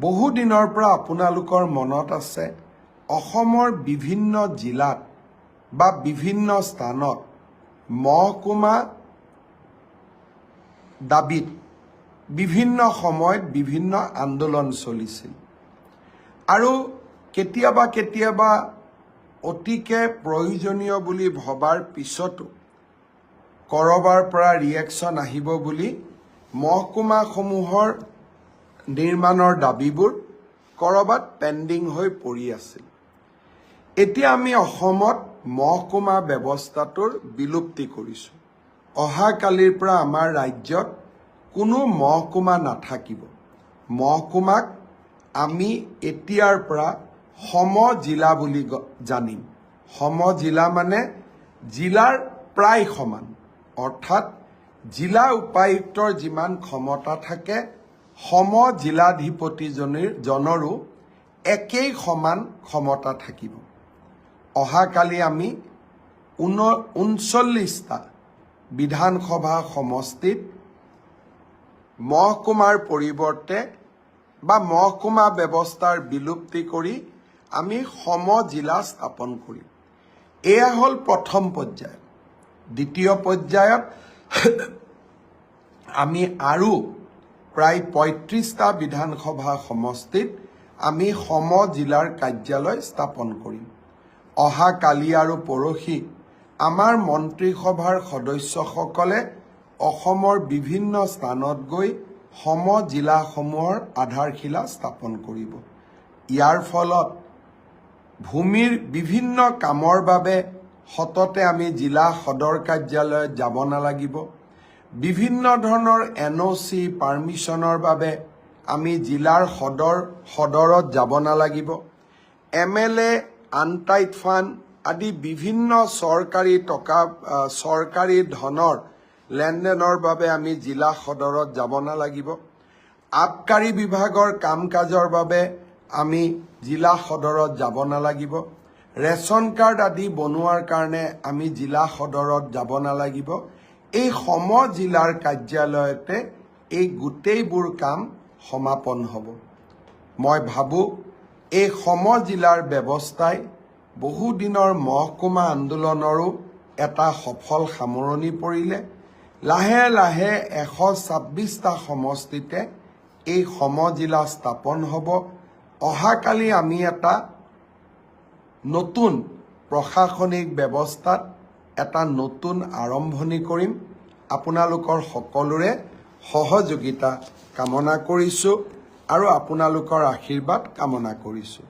বহু দিনৰ পৰা আপোনালোকৰ মনত আছে অসমৰ বিভিন্ন জিলাত বা বিভিন্ন স্থানত মহকুমা দাবীত বিভিন্ন সময়ত বিভিন্ন আন্দোলন চলিছিল আৰু কেতিয়াবা অতিকে প্ৰয়োজনীয় বুলি ভবাৰ পিছতো কৰবাৰ পৰা ৰিয়েকশ্যন আহিব বুলি মহকুমাসমূহৰ নিৰ্মাণৰ দাবীবোৰ কৰবাত পেণ্ডিং হৈ পৰি আছিল। এতিয়া আমি অসমত মহকুমা ব্যৱস্থাটোৰ বিলুপ্তি কৰিছোঁ। অহাকালিৰ পৰা আমাৰ ৰাজ্যত কোনো মহকুমা নাথাকিব। মহকুমাক আমি এতিয়াৰ পৰা সমজিলা বুলি জানিম। সমজিলা মানে জিলাৰ প্ৰায় সমান, অৰ্থাৎ জিলা উপায়ুক্তৰ যিমান ক্ষমতা থাকে সমজিলাধিপতিজনৰো একেই সমান ক্ষমতা থাকিব। অহাকালি আমি 39টা বিধানসভা সমষ্টিত মহকুমাৰ পৰিৱৰ্তে বা মহকুমা ব্যৱস্থাৰ বিলুপ্তি কৰি আমি সমজিলা স্থাপন কৰিম। এয়া হ'ল প্ৰথম পৰ্যায়। দ্বিতীয় পৰ্যায়ত আমি আৰু প্ৰায় 35টা বিধানসভা সমষ্টিত আমি সমজিলাৰ কাৰ্যালয় স্থাপন কৰিম। অহাকালি আৰু পৰহি আমাৰ মন্ত্ৰীসভাৰ সদস্যসকলে অসমৰ বিভিন্ন স্থানত গৈ সমজিলাসমূহৰ আধাৰশিলা স্থাপন কৰিব। ইয়াৰ ফলত ভূমিৰ বিভিন্ন কামৰ বাবে সততে আমি জিলা সদৰ কাৰ্যালয়ত যাব নালাগিব। বিভিন্ন ধৰণৰ NOC পাৰ্মিশ্যনৰ বাবে আমি জিলাৰ সদৰত যাব নালাগিব। MLA আনটাইড ফাণ্ড আদি বিভিন্ন চৰকাৰী ধনৰ লেনদেনৰ বাবে আমি জিলা সদৰত যাব নালাগিব। আবকাৰী বিভাগৰ কাম কাজৰ বাবে আমি জিলা সদৰত যাব নালাগিব। ৰেচন কাৰ্ড আদি বনোৱাৰ কাৰণে আমি জিলা সদৰত যাব নালাগিব। এই সমজিলাৰ কাৰ্যালয়তে এই গোটেইবোৰ কাম সমাপন হ'ব। মই ভাবোঁ এই সমজিলাৰ ব্যৱস্থাই বহুদিনৰ মহকুমা আন্দোলনৰো এটা সফল সামৰণি পৰিলে। লাহে লাহে 126টা সমষ্টিতে এই সমজিলা স্থাপন হ'ব। অহাকালি আমি এটা নতুন প্ৰশাসনিক ব্যৱস্থাত এটা নতুন আৰম্ভণি কৰিম। আপোনালোকৰ সকলোৰে সহযোগিতা কামনা কৰিছোঁ আৰু আপোনালোকৰ আশীৰ্বাদ কামনা কৰিছোঁ।